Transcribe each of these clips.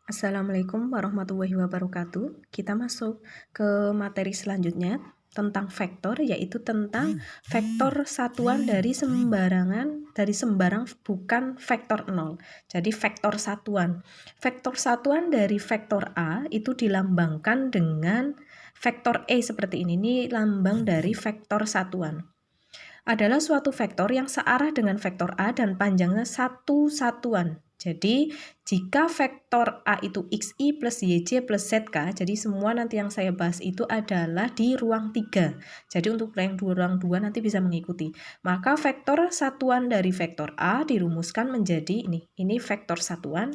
Assalamualaikum warahmatullahi wabarakatuh. Kita masuk ke materi selanjutnya tentang vektor, yaitu tentang vektor satuan dari sembarang bukan vektor 0. Jadi vektor satuan. Vektor satuan dari vektor A itu dilambangkan dengan vektor E seperti ini. Ini lambang dari vektor satuan. Adalah suatu vektor yang searah dengan vektor A dan panjangnya satu satuan. Jadi, jika vektor A itu xi plus yj plus zk, jadi semua nanti yang saya bahas itu adalah di ruang 3. Jadi, untuk yang ruang 2 nanti bisa mengikuti. Maka vektor satuan dari vektor A dirumuskan menjadi ini vektor satuan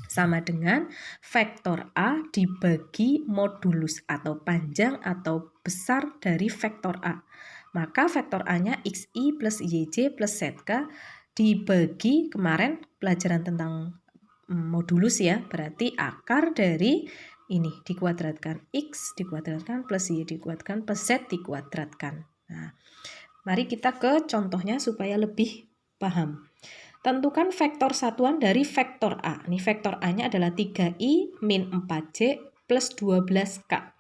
sama dengan vektor A dibagi modulus atau panjang atau besar dari vektor A. Maka vektor A-nya xi plus yj plus zk dibagi, kemarin pelajaran tentang modulus ya, berarti akar dari ini dikuadratkan, x dikuadratkan plus y dikuadratkan plus z dikuadratkan. Nah, mari kita ke contohnya supaya lebih paham. Tentukan vektor satuan dari vektor A. Ini vektor A-nya adalah 3i min 4j plus 12k.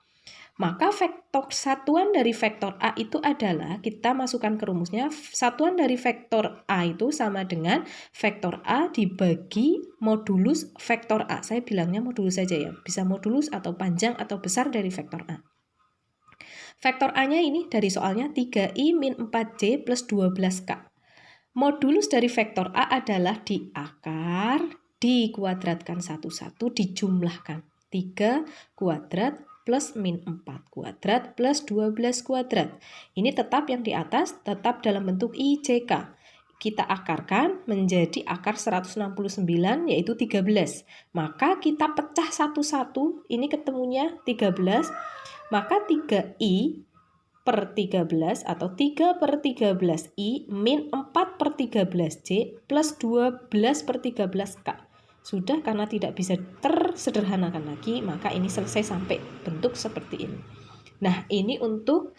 Maka vektor satuan dari vektor A itu adalah, kita masukkan ke rumusnya, satuan dari vektor A itu sama dengan vektor A dibagi modulus vektor A. Saya bilangnya modulus saja ya, bisa modulus atau panjang atau besar dari vektor A. Vektor A-nya ini dari soalnya 3i min 4j plus 12k. Modulus dari vektor A adalah di akar, dikuadratkan satu-satu, dijumlahkan. 3 kuadrat plus min 4 kuadrat plus 12 kuadrat. Ini tetap yang di atas, tetap dalam bentuk IJK. Kita akarkan menjadi akar 169 yaitu 13. Maka kita pecah satu-satu, ini ketemunya 13. Maka 3i per 13 atau 3 per 13i min 4 per 13j plus 12 per 13k. Sudah, karena tidak bisa tersederhanakan lagi, maka ini selesai sampai bentuk seperti ini. Nah, ini untuk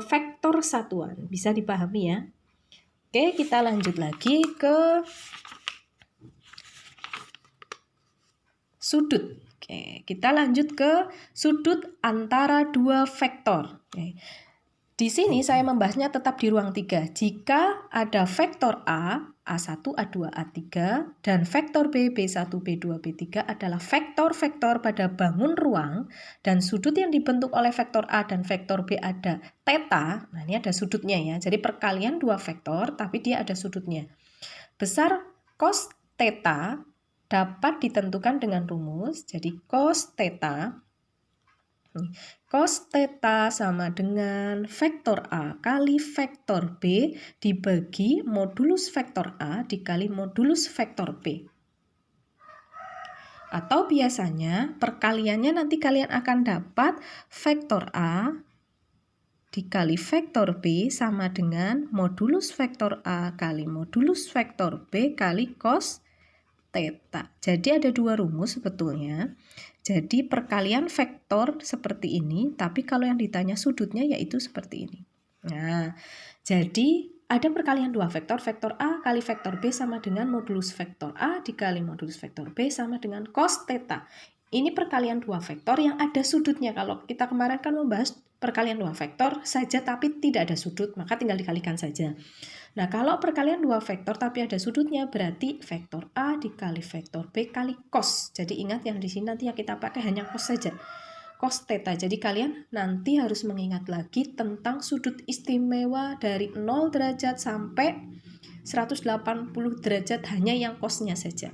vektor satuan. Bisa dipahami ya? Oke, kita lanjut lagi ke sudut. Oke, kita lanjut ke sudut antara dua vektor. Oke. Di sini saya membahasnya tetap di ruang 3. Jika ada vektor A, A1, A2, A3, dan vektor B, B1, B2, B3 adalah vektor-vektor pada bangun ruang, dan sudut yang dibentuk oleh vektor A dan vektor B ada theta, nah ini ada sudutnya ya, jadi perkalian dua vektor, tapi dia ada sudutnya. Besar cos theta dapat ditentukan dengan rumus, jadi cos theta sama dengan vektor A kali vektor B dibagi modulus vektor A dikali modulus vektor B. Atau biasanya perkaliannya nanti kalian akan dapat vektor A dikali vektor B sama dengan modulus vektor A kali modulus vektor B kali cos theta. Jadi ada dua rumus sebetulnya. Jadi perkalian vektor seperti ini, tapi kalau yang ditanya sudutnya yaitu seperti ini. Nah, jadi ada perkalian dua vektor, vektor A kali vektor B sama dengan modulus vektor A dikali modulus vektor B sama dengan cos theta. Ini perkalian dua vektor yang ada sudutnya. Kalau kita kemarin kan membahas perkalian dua vektor saja tapi tidak ada sudut, maka tinggal dikalikan saja. Nah, kalau perkalian dua vektor tapi ada sudutnya, berarti vektor A dikali vektor B kali cos. Jadi ingat yang di sini nanti yang kita pakai hanya cos saja. Cos theta. Jadi kalian nanti harus mengingat lagi tentang sudut istimewa dari 0 derajat sampai 180 derajat, hanya yang cosnya saja.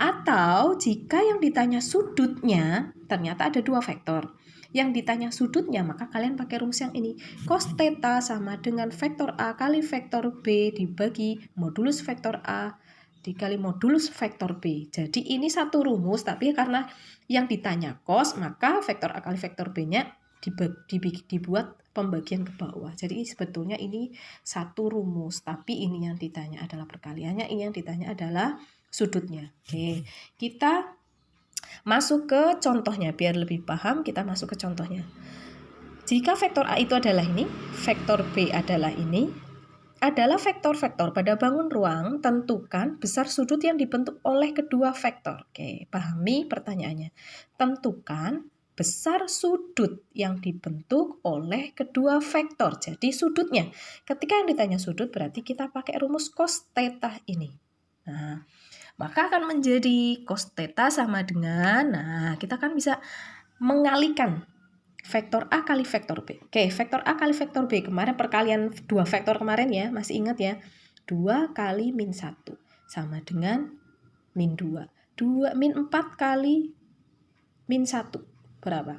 Atau jika yang ditanya sudutnya ternyata ada dua vektor, yang ditanya sudutnya, maka kalian pakai rumus yang ini. Cos theta sama dengan vektor A kali vektor B dibagi modulus vektor A dikali modulus vektor B. Jadi ini satu rumus, tapi karena yang ditanya cos, maka vektor A kali vektor B-nya dibuat pembagian ke bawah. Jadi sebetulnya ini satu rumus, tapi ini yang ditanya adalah perkaliannya, ini yang ditanya adalah sudutnya. Oke, kita masuk ke contohnya biar lebih paham. Kita masuk ke contohnya. Jika vektor A itu adalah ini, vektor B adalah ini, adalah vektor-vektor pada bangun ruang, tentukan besar sudut yang dibentuk oleh kedua vektor. Oke, pahami pertanyaannya. Tentukan besar sudut yang dibentuk oleh kedua vektor. Jadi sudutnya, ketika yang ditanya sudut berarti kita pakai rumus cos theta ini. Nah, maka akan menjadi cos theta sama dengan, kita kan bisa mengalihkan vektor A kali vektor B. Oke, vektor A kali vektor B. Kemarin perkalian dua vektor kemarin ya, masih ingat ya? 2 kali min 1 sama dengan min 2. Min 4 kali min 1. Berapa?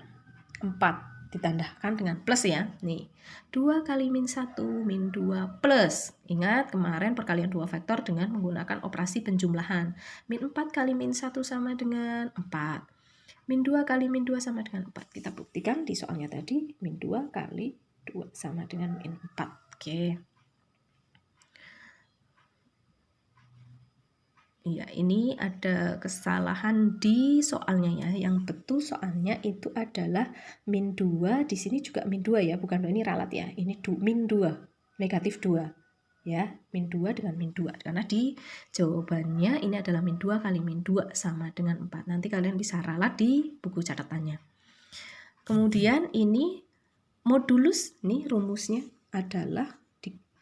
4. Ditambahkan dengan plus ya. Nih, 2 kali min 1 min 2 plus. Ingat kemarin perkalian dua vektor dengan menggunakan operasi penjumlahan. Min 4 kali min 1 sama dengan 4. Min 2 kali min 2 sama dengan 4. Kita buktikan di soalnya tadi. Min 2 kali 2 sama dengan min 4. Oke. Iya, ini ada kesalahan di soalnya ya. Yang betul soalnya itu adalah min 2. Di sini juga min 2 ya. Bukan ini ralat ya. Ini min 2. Negatif 2. Ya, min 2 dengan min 2. Karena di jawabannya ini adalah min 2 kali min 2 sama dengan 4. Nanti kalian bisa ralat di buku catatannya. Kemudian ini modulus, nih rumusnya adalah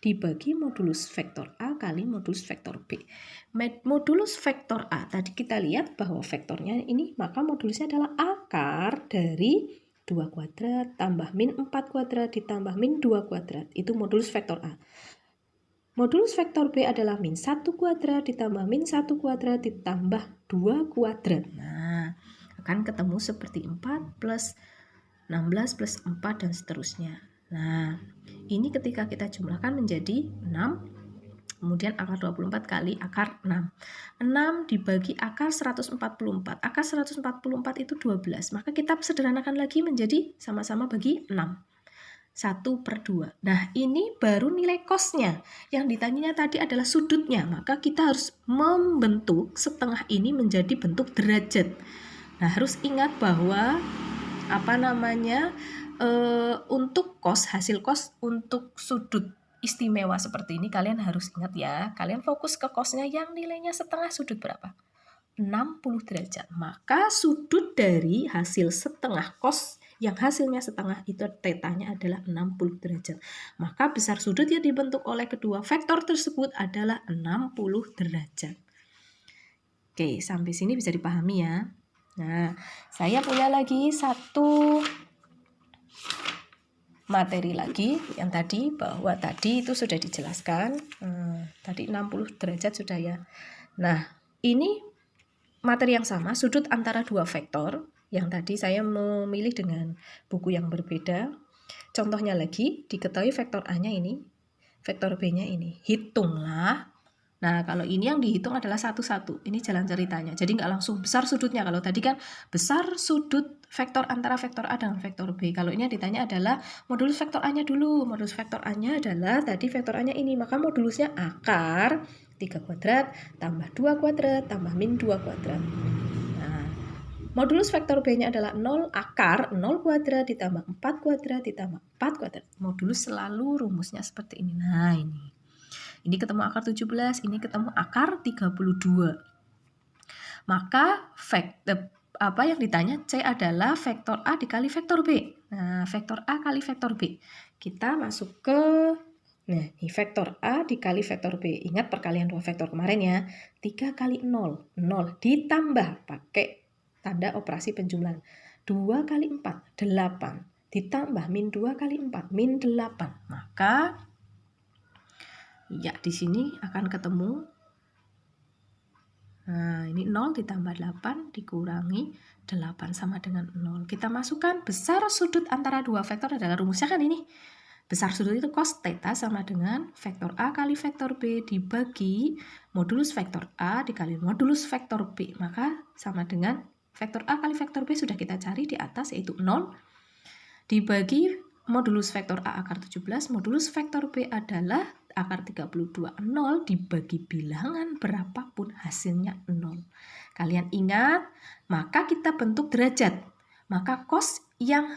dibagi modulus vektor A kali modulus vektor B. Modulus vektor A, tadi kita lihat bahwa vektornya ini, maka modulusnya adalah akar dari 2 kuadrat tambah min 4 kuadrat ditambah min 2 kuadrat. Itu modulus vektor A. Modulus vektor B adalah min 1 kuadrat ditambah min 1 kuadrat ditambah 2 kuadrat. Nah, akan ketemu seperti 4 plus 16 plus 4 dan seterusnya. Nah, ini ketika kita jumlahkan menjadi 6, kemudian akar 24 kali akar 6. 6 dibagi akar 144. Akar 144 itu 12. Maka kita sederhanakan lagi menjadi sama-sama bagi 6. 1/2. Nah, ini baru nilai cosnya. Yang ditanyanya tadi adalah sudutnya. Maka kita harus membentuk setengah ini menjadi bentuk derajat. Nah, harus ingat bahwa untuk hasil cos untuk sudut istimewa seperti ini kalian harus ingat ya. Kalian fokus ke cosnya yang nilainya setengah sudut berapa? 60 derajat. Maka sudut dari hasil setengah cos yang hasilnya setengah itu tetanya adalah 60 derajat. Maka besar sudut yang dibentuk oleh kedua vektor tersebut adalah 60 derajat. Oke, sampai sini bisa dipahami ya. Nah, saya punya lagi satu materi lagi yang tadi, bahwa tadi itu sudah dijelaskan. Tadi 60 derajat sudah ya. Nah, ini materi yang sama, sudut antara dua vektor. Yang tadi saya memilih dengan buku yang berbeda. Contohnya lagi, diketahui vektor A-nya ini, vektor B-nya ini. Hitunglah. Nah, kalau ini yang dihitung adalah satu-satu. Ini jalan ceritanya. Jadi nggak langsung besar sudutnya. Kalau tadi kan besar sudut vektor antara vektor A dengan vektor B. Kalau ini yang ditanya adalah modulus vektor A-nya dulu. Modulus vektor A-nya adalah tadi vektor A-nya ini. Maka modulusnya akar 3 kuadrat tambah 2 kuadrat tambah min 2 kuadrat. Nah, modulus vektor B-nya adalah 0 akar 0 kuadrat ditambah 4 kuadrat ditambah 4 kuadrat. Modulus selalu rumusnya seperti ini. Nah, ini ketemu akar 17, ini ketemu akar 32. Maka yang ditanya C adalah vektor A dikali vektor B. Nah, vektor A kali vektor B. Kita masuk ke ini vektor A dikali vektor B. Ingat perkalian dua vektor kemarin ya. 3 kali 0. 0 ditambah pakai tanda operasi penjumlahan. 2 kali 4, 8. Ditambah min 2 kali 4, min 8. Maka ya, di sini akan ketemu. Nah, ini 0 ditambah 8 dikurangi 8 sama dengan 0. Kita masukkan besar sudut antara dua vektor adalah rumusnya kan ini. Besar sudut itu cos theta sama dengan vektor A kali vektor B dibagi modulus vektor A dikali modulus vektor B. Maka sama dengan vektor A kali vektor B sudah kita cari di atas, yaitu 0. Dibagi modulus vektor A akar 17, modulus vektor B adalah akar 32. 0 dibagi bilangan berapapun hasilnya 0. Kalian ingat, maka kita bentuk derajat. Maka cos yang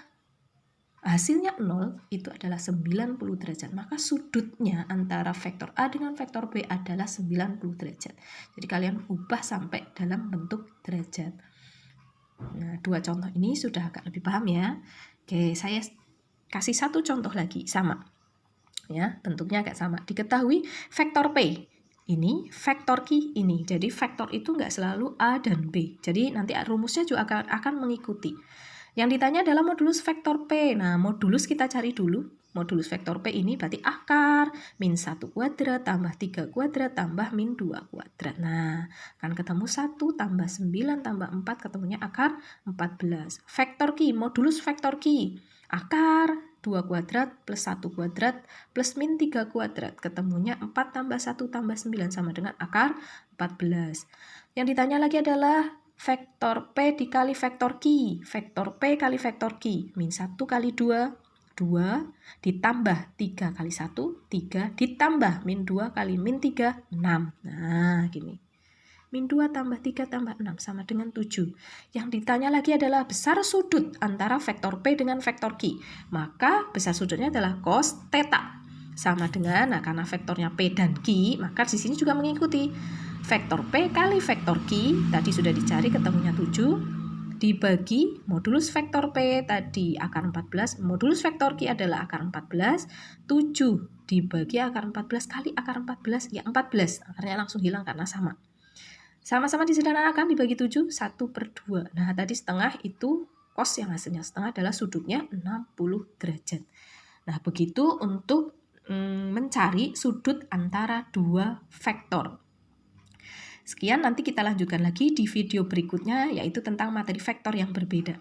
hasilnya 0 itu adalah 90 derajat. Maka sudutnya antara vektor A dengan vektor B adalah 90 derajat. Jadi kalian ubah sampai dalam bentuk derajat. Nah, 2 contoh ini sudah agak lebih paham ya. Oke, saya kasih satu contoh lagi, sama. Ya, bentuknya agak sama. Diketahui vektor P ini, vektor Q ini. Jadi vektor itu nggak selalu A dan B. Jadi nanti rumusnya juga akan mengikuti. Yang ditanya adalah modulus vektor P. Nah, modulus kita cari dulu. Modulus vektor P ini berarti akar min 1 kuadrat tambah 3 kuadrat tambah min 2 kuadrat. Nah, kan ketemu 1 tambah 9 tambah 4 ketemunya akar 14. Vektor Q, modulus vektor Q. Akar 2 kuadrat plus 1 kuadrat plus min 3 kuadrat. Ketemunya 4 tambah 1 tambah 9 sama dengan akar 14. Yang ditanya lagi adalah vektor P dikali vektor Q. Vektor P kali vektor Q. Min 1 kali 2, 2. Ditambah 3 kali 1, 3. Ditambah min 2 kali min 3, 6. Nah, gini. Min 2 tambah 3 tambah 6 sama dengan 7. Yang ditanya lagi adalah besar sudut antara vektor P dengan vektor Q. Maka besar sudutnya adalah cos theta. Sama dengan, nah karena vektornya P dan Q, maka di sini juga mengikuti. Vektor P kali vektor Q, tadi sudah dicari ketemunya 7. Dibagi modulus vektor P tadi akar 14, modulus vektor Q adalah akar 14. 7 dibagi akar 14 kali akar 14, ya 14. Akarnya langsung hilang karena sama. Sama-sama disederhanakan dibagi 7, 1/2. Nah, tadi setengah itu cos yang hasilnya setengah adalah sudutnya 60 derajat. Nah, begitu untuk mencari sudut antara dua vektor. Sekian, nanti kita lanjutkan lagi di video berikutnya, yaitu tentang materi vektor yang berbeda.